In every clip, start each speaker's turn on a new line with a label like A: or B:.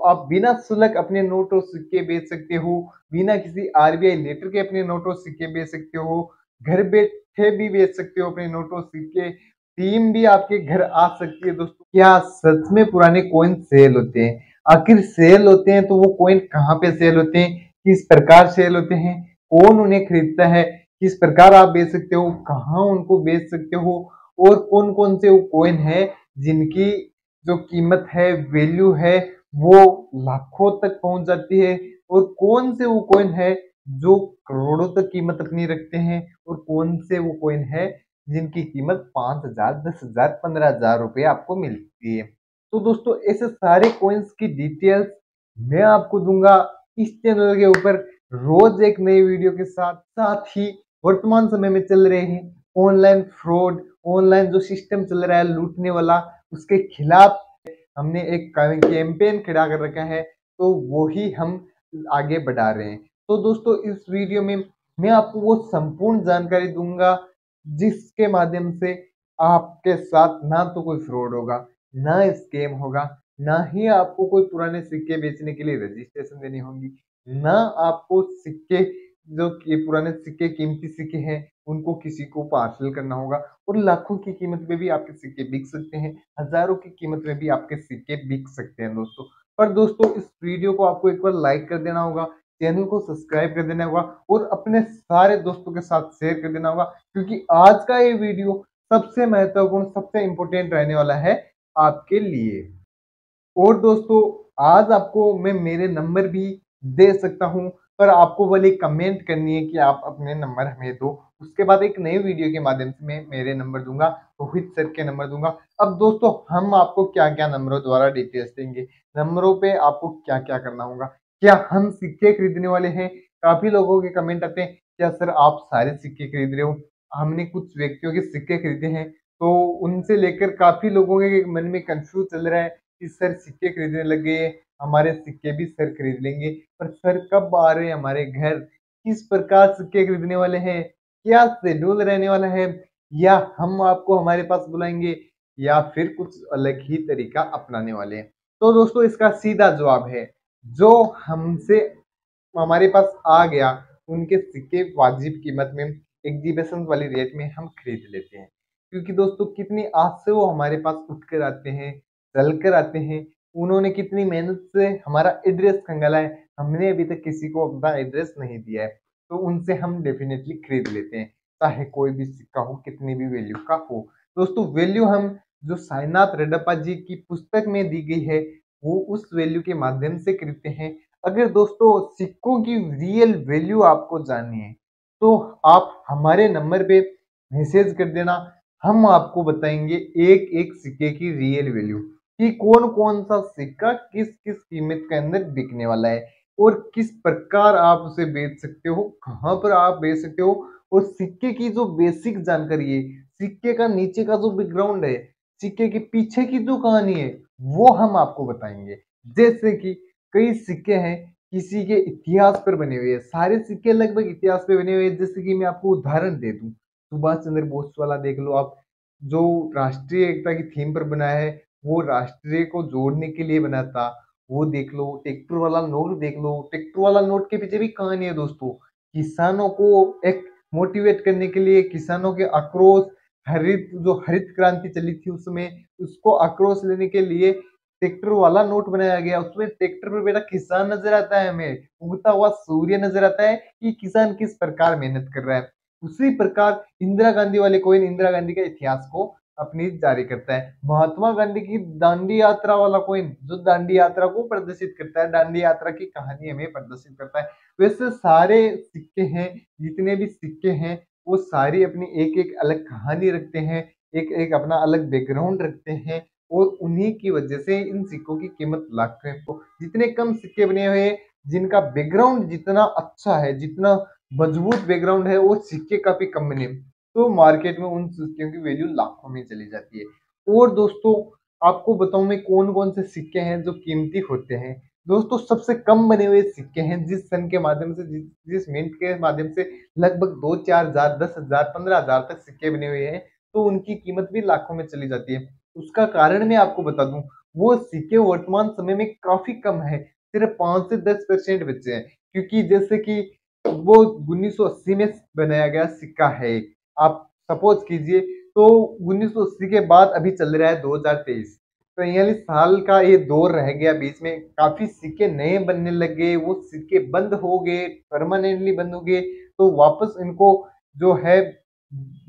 A: आप बिना शुल्क अपने नोट और सिक्के बेच सकते हो, बिना किसी आरबीआई लेटर के अपने नोट और सिक्के बेच सकते हो, घर बैठे भी बेच सकते हो अपने नोट और सिक्के, टीम भी आपके घर आ सकती है दोस्तों। क्या सच में पुराने कॉइन सेल होते हैं? आखिर सेल होते हैं तो वो कॉइन कहाँ पे सेल होते हैं, किस प्रकार सेल होते हैं, कौन उन्हें खरीदता है, किस प्रकार आप बेच सकते हो, कहाँ उनको बेच सकते हो, और कौन कौन से वो कॉइन है जिनकी जो कीमत है, वैल्यू है, वो लाखों तक पहुंच जाती है, और कौन से वो कॉइन है जो करोड़ों तक कीमत अपनी रखते हैं, और कौन से वो कॉइन है जिनकी कीमत 5,000, 10,000, 15,000 रुपए आपको मिलती है। तो दोस्तों ऐसे सारे कॉइन्स की डिटेल्स मैं आपको दूंगा इस चैनल के ऊपर, रोज एक नई वीडियो के साथ। साथ ही वर्तमान समय में चल रहे हैं ऑनलाइन फ्रॉड, ऑनलाइन जो सिस्टम चल रहा है लूटने वाला, उसके खिलाफ हमने एक कैंपेन खड़ा कर रखा है, तो वो ही हम आगे बढ़ा रहे हैं। तो दोस्तों इस वीडियो में मैं आपको वो संपूर्ण जानकारी दूंगा जिसके माध्यम से आपके साथ ना तो कोई फ्रॉड होगा, ना स्कैम होगा, ना ही आपको कोई पुराने सिक्के बेचने के लिए रजिस्ट्रेशन देनी होगी, ना आपको सिक्के जो कि पुराने सिक्के कीमती सिक्के हैं उनको किसी को पार्सल करना होगा, और लाखों की कीमत में भी आपके सिक्के बिक सकते हैं, हजारों की कीमत में भी आपके सिक्के बिक सकते हैं दोस्तों। पर दोस्तों इस वीडियो को आपको एक बार लाइक कर देना होगा, चैनल को सब्सक्राइब कर देना होगा, और अपने सारे दोस्तों के साथ शेयर कर देना होगा, क्योंकि आज का ये वीडियो सबसे महत्वपूर्ण, सबसे इंपॉर्टेंट रहने वाला है आपके लिए। और दोस्तों आज आपको मैं मेरे नंबर भी दे सकता हूं, पर आपको वाली कमेंट करनी है कि आप अपने नंबर हमें दो। उसके बाद एक नई वीडियो के माध्यम से मैं मेरे नंबर दूंगा, रोहित सर के नंबर दूंगा। अब दोस्तों हम आपको क्या क्या नंबरों द्वारा डिटेल्स देंगे, नंबरों पे आपको क्या क्या करना होगा, क्या हम सिक्के खरीदने वाले हैं? काफी लोगों के कमेंट आते हैं, क्या सर आप सारे सिक्के खरीद रहे हो? हमने कुछ व्यक्तियों के सिक्के खरीदे हैं, तो उनसे लेकर काफी लोगों के मन में कंफ्यूज चल रहा है कि सर सिक्के खरीदने लग गए, हमारे सिक्के भी सर खरीद लेंगे, पर सर कब आ रहे हैं हमारे घर, किस प्रकार सिक्के खरीदने वाले हैं, क्या शेड्यूल रहने वाला है, या हम आपको हमारे पास बुलाएंगे, या फिर कुछ अलग ही तरीका अपनाने वाले हैं? तो दोस्तों इसका सीधा जवाब है, जो हमसे हमारे पास आ गया उनके सिक्के वाजिब कीमत में, एग्जीबिशन वाली रेट में हम खरीद लेते हैं। क्योंकि दोस्तों कितनी आस से वो हमारे पास उठ कर आते हैं, चल कर आते हैं, उन्होंने कितनी मेहनत से हमारा एड्रेस खंगाला है, हमने अभी तक किसी को अपना एड्रेस नहीं दिया है, तो उनसे हम डेफिनेटली खरीद लेते हैं, चाहे कोई भी सिक्का हो, कितनी भी वैल्यू का हो। दोस्तों वैल्यू हम जो साईनाथ रेड्डप्पा जी की पुस्तक में दी गई है, वो उस वैल्यू के माध्यम से खरीदते हैं। अगर दोस्तों सिक्कों की रियल वैल्यू आपको जाननी है, तो आप हमारे नंबर पे मैसेज कर देना, हम आपको बताएंगे एक एक सिक्के की रियल वैल्यू, कि कौन कौन सा सिक्का किस किस कीमत के अंदर बिकने वाला है, और किस प्रकार आप उसे बेच सकते हो, कहाँ पर आप बेच सकते हो, और सिक्के की जो बेसिक जानकारी है, सिक्के का नीचे का जो बैकग्राउंड है, सिक्के के पीछे की जो कहानी है, वो हम आपको बताएंगे। जैसे कि कई सिक्के हैं किसी के इतिहास पर बने हुए हैं, सारे सिक्के लगभग इतिहास पे बने हुए हैं। जैसे कि मैं आपको उदाहरण दे दूं, सुभाष चंद्र बोस वाला देख लो आप, जो राष्ट्रीय एकता की थीम पर बना है, वो राष्ट्रीय को जोड़ने के लिए बना था। वो देख लो, ट्रैक्टर वाला नोट देख लो, ट्रैक्टर वाला नोट के पीछे भी कहानी है दोस्तों। किसानों को एक मोटिवेट करने के लिए, किसानों के आक्रोश, हरित क्रांति चली थी उसमें, उसको आक्रोश लेने के लिए ट्रैक्टर वाला नोट बनाया गया। उसमें ट्रैक्टर पर बैठा किसान नजर आता है, हमें उगता हुआ सूर्य नजर आता है कि किसान किस प्रकार मेहनत कर रहा है। उसी प्रकार इंदिरा गांधी वाले कोइन इंदिरा गांधी के इतिहास को अपनी जारी करता है। महात्मा गांधी की दांडी यात्रा वाला कोइन जो दांडी यात्रा को प्रदर्शित करता है, दांडी यात्रा की कहानी हमें प्रदर्शित करता है। वैसे सारे सिक्के हैं, जितने भी सिक्के हैं, वो सारी अपनी एक एक अलग कहानी रखते हैं, एक एक अपना अलग बैकग्राउंड रखते हैं, और उन्हीं की वजह से इन सिक्कों की कीमत लाखों है। तो जितने कम सिक्के बने हुए हैं, जिनका बैकग्राउंड जितना अच्छा है, जितना मजबूत बैकग्राउंड है, वो सिक्के काफी कम बने, तो मार्केट में उन सिक्कों की वैल्यू लाखों में चली जाती है। और दोस्तों आपको बताऊं मैं कौन कौन से सिक्के हैं जो कीमती होते हैं। दोस्तों सबसे कम बने हुए सिक्के हैं जिस सन के माध्यम से, जिस मिनट के माध्यम से लगभग 2-4 हजार, 10,000, 15,000 तक सिक्के बने हुए हैं, तो उनकी कीमत भी लाखों में चली जाती है। उसका कारण मैं आपको बता दूं, वो सिक्के वर्तमान समय में काफी कम है, सिर्फ 5 से 10% बचे हैं। क्योंकि जैसे कि वो 1980 में बनाया गया सिक्का है एक, आप सपोज कीजिए, तो 1980 के बाद अभी चल रहा है 2023, तो 41 साल का ये दौर रह गया बीच में, काफी सिक्के नए बनने लग गए, वो सिक्के बंद हो गए, परमानेंटली बंद हो गए, तो वापस इनको जो है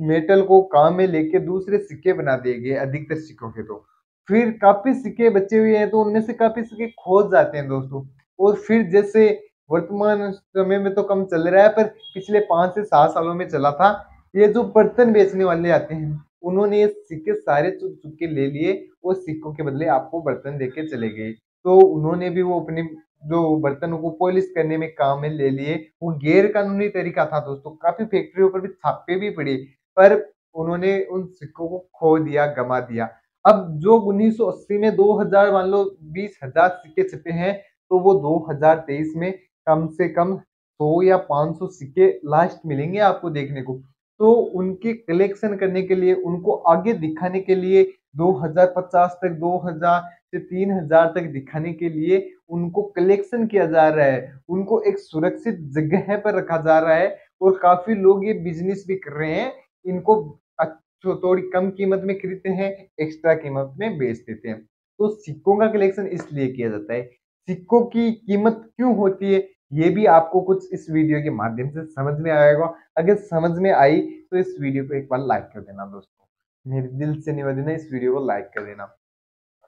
A: मेटल को काम में लेके दूसरे सिक्के बना दिए गए अधिकतर सिक्कों के। तो फिर काफी सिक्के बचे हुए हैं, तो उनमें से काफी सिक्के खो जाते हैं दोस्तों। और फिर जैसे वर्तमान समय में तो कम चल रहा है, पर पिछले 5 से 7 सालों में चला था। ये जो बर्तन बेचने वाले आते हैं, उन्होंने ये सिक्के सारे चुक-चुक के ले लिए और सिक्कों के बदले आपको बर्तन देके चले गए। तो उन्होंने भी वो अपने जो बर्तनों को पॉलिश करने में काम में ले लिए। वो गैर कानूनी तरीका था दोस्तों, काफ़ी फैक्ट्रियों पर भी छापे भी पड़े, पर उन्होंने उन सिक्कों को खो दिया, गँवा दिया। अब जो 1980 में 2000 मान लो 20,000 सिक्के छपे हैं, तो वो 2023 में कम से कम 100 या 500 सिक्के लास्ट मिलेंगे आपको देखने को। तो उनके कलेक्शन करने के लिए, उनको आगे दिखाने के लिए 2050 तक, 2000 से 3000 तक दिखाने के लिए उनको कलेक्शन किया जा रहा है। उनको एक सुरक्षित जगह पर रखा जा रहा है और काफ़ी लोग ये बिज़नेस भी कर रहे हैं। इनको तो थोड़ी कम कीमत में खरीदते हैं, एक्स्ट्रा कीमत में बेच देते हैं। तो सिक्कों का कलेक्शन इसलिए किया जाता है। सिक्कों की कीमत क्यों होती है, ये भी आपको कुछ इस वीडियो के माध्यम से समझ में आएगा। अगर समझ में आई तो इस वीडियो को एक बार लाइक कर देना दोस्तों। मेरे दिल से निवेदन है, इस वीडियो को लाइक कर देना।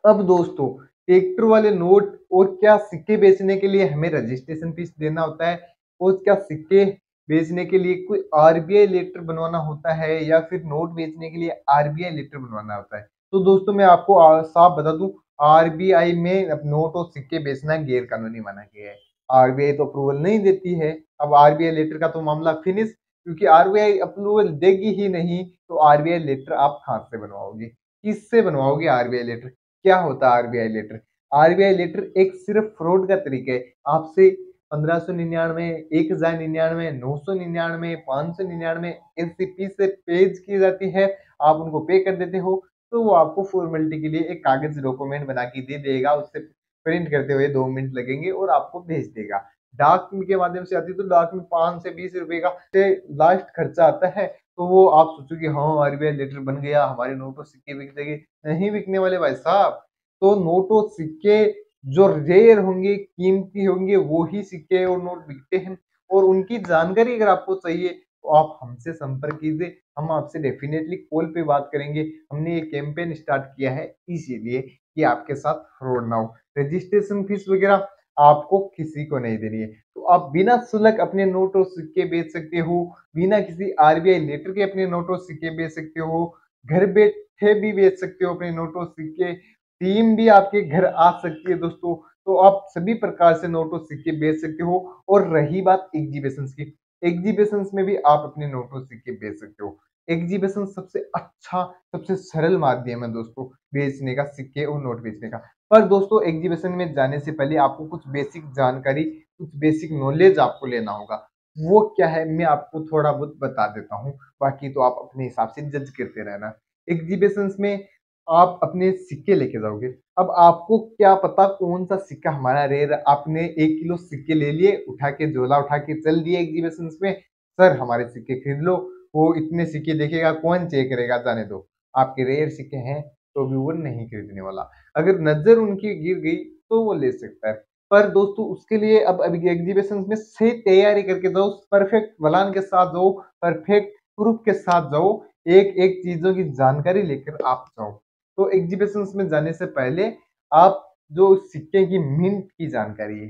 A: अब दोस्तों, ट्रैक्टर वाले नोट और क्या सिक्के बेचने के लिए हमें रजिस्ट्रेशन फीस देना होता है, और क्या सिक्के बेचने के लिए कोई आरबीआई लेटर बनवाना होता है, या फिर नोट बेचने के लिए आरबीआई लेटर बनवाना होता है। तो दोस्तों मैं आपको साफ बता दूं, आरबीआई में अब नोट और सिक्के बेचना गैर कानूनी माना गया है। आरबीआई तो अप्रूवल नहीं देती है। अब आरबीआई लेटर का तो मामला फिनिश, क्योंकि आरबीआई अप्रूवल देगी ही नहीं, तो आरबीआई लेटर आप कहाँ से बनवाओगे, किससे बनवाओगे आरबीआई लेटर? क्या होता है आरबीआई लेटर? आरबीआई लेटर एक सिर्फ फ्रॉड का तरीका है। आपसे 1599, 1099, 999, 599 ऐसी फीसें पेज की जाती है। आप उनको पे कर देते हो, तो वो आपको फॉर्मेलिटी के लिए एक कागज डॉक्यूमेंट बना के दे देगा। उससे प्रिंट करते हुए 2 मिनट लगेंगे और आपको भेज देगा। डाक के माध्यम से आती है, तो डाक में 5 से 20 रुपए का से लास्ट खर्चा आता है। तो वो आप सोचोगे हाँ आरबीआई लेटर बन गया, हमारे नोट और सिक्के बिक जाएंगे। नहीं बिकने वाले भाई साहब। तो नोट और सिक्के जो रेयर होंगे, कीमती होंगे, वो ही सिक्के और नोट बिकते हैं। और उनकी जानकारी अगर आपको चाहिए, तो आप हमसे संपर्क कीजिए। हम आपसे डेफिनेटली कॉल पे बात करेंगे। हमने ये कैंपेन स्टार्ट किया है इसीलिए कि आपके साथ फ्रॉड ना हो। रजिस्ट्रेशन फीस वगैरह आपको किसी को नहीं देनी है। तो आप बिना शुल्क अपने नोट और सिक्के बेच सकते हो, बिना किसी आरबीआई लेटर के अपने नोट और सिक्के बेच सकते हो, घर बैठे भी बेच सकते हो अपने नोट और सिक्के। टीम भी आपके घर आ सकती है दोस्तों। तो आप सभी प्रकार से नोट और सिक्के बेच सकते हो। और रही बात एग्जीबिशंस की, एग्जीबिशंस में भी आप अपने नोट और सिक्के बेच सकते हो। एग्जीबिशन सबसे अच्छा, सबसे सरल माध्यम है दोस्तों बेचने का, सिक्के और नोट बेचने का। पर दोस्तों एग्जीबिशन में जाने से पहले आपको कुछ बेसिक जानकारी, कुछ बेसिक नॉलेज आपको लेना होगा। वो क्या है मैं आपको थोड़ा बहुत बता देता हूँ, बाकी तो आप अपने हिसाब से जज करते रहना। एग्जीबिशंस में आप अपने सिक्के लेके जाओगे। अब आपको क्या पता कौन सा सिक्का हमारा रेयर है। आपने 1 किलो सिक्के ले लिए, उठा के झोला उठा के चल दिए एग्जीबिशंस में, सर हमारे सिक्के खरीद लो। वो इतने सिक्के देखेगा, कौन चेक करेगा, जाने दो। आपके रेयर सिक्के हैं तो भी वो नहीं खरीदने वाला। अगर नज़र उनकी गिर गई तो वो ले सकता है। पर दोस्तों उसके लिए अब अभी एग्जीबिशंस में सही तैयारी करके जाओ, परफेक्ट प्लान के साथ जाओ, परफेक्ट प्रूफ के साथ जाओ, एक-एक चीज़ों की जानकारी लेकर आप जाओ। तो एग्जीबिशंस में जाने से पहले आप जो सिक्के की मिंट की जानकारी है,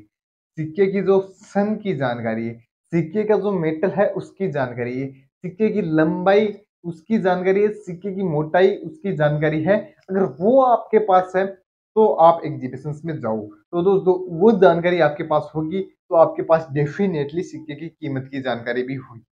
A: सिक्के की जो सन की जानकारी है, सिक्के का जो मेटल है उसकी जानकारी है, सिक्के की लंबाई उसकी जानकारी है, सिक्के की मोटाई उसकी जानकारी है। अगर वो आपके पास है तो आप एग्जीबिशंस में जाओ। तो दोस्तों वो जानकारी आपके पास होगी, तो आपके पास डेफिनेटली सिक्के की कीमत की जानकारी भी होगी।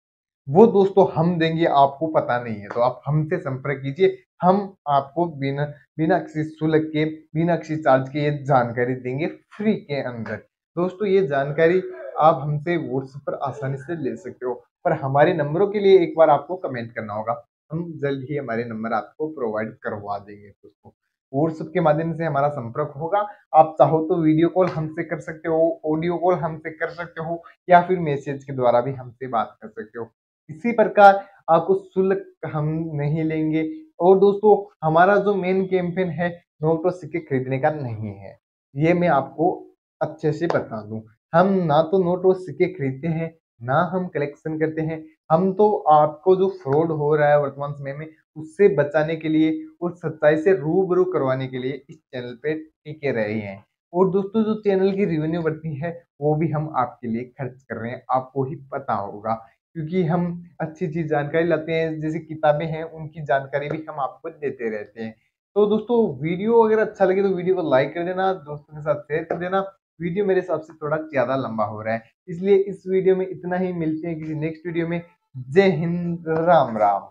A: वो दोस्तों हम देंगे, आपको पता नहीं है, तो आप हमसे संपर्क कीजिए। हम आपको बिना बिना किसी शुल्क के, बिना किसी चार्ज के ये जानकारी देंगे फ्री के अंदर। दोस्तों ये जानकारी आप हमसे व्हाट्सएप पर आसानी से ले सकते हो, पर हमारे नंबरों के लिए एक बार आपको कमेंट करना होगा। हम जल्द ही हमारे नंबर आपको प्रोवाइड करवा देंगे दोस्तों। व्हाट्सएप के माध्यम से हमारा संपर्क होगा। आप चाहो तो वीडियो कॉल हमसे कर सकते हो, ऑडियो कॉल हमसे कर सकते हो या फिर मैसेज के द्वारा भी हमसे बात कर सकते हो। इसी प्रकार आपको शुल्क हम नहीं लेंगे। और दोस्तों, हमारा जो मेन कैंपेन है नोट और सिक्के खरीदने का नहीं है, ये मैं आपको अच्छे से बता दूं। हम ना तो नोट और सिक्के खरीदते हैं, ना हम कलेक्शन करते हैं। हम तो आपको जो फ्रॉड हो रहा है वर्तमान समय में, उससे बचाने के लिए और सच्चाई से रूबरू करवाने के लिए इस चैनल पे टिके रहे हैं। और दोस्तों, जो चैनल की रेवेन्यू बढ़ती है वो भी हम आपके लिए खर्च कर रहे हैं, आपको ही पता होगा। क्योंकि हम अच्छी चीज जानकारी लाते हैं, जैसे किताबें हैं उनकी जानकारी भी हम आपको देते रहते हैं। तो दोस्तों, वीडियो अगर अच्छा लगे तो वीडियो को लाइक कर देना, दोस्तों के साथ शेयर कर देना। वीडियो मेरे हिसाब से थोड़ा ज्यादा लंबा हो रहा है, इसलिए इस वीडियो में इतना ही। मिलते हैं किसी नेक्स्ट वीडियो में। जय हिंद, राम राम।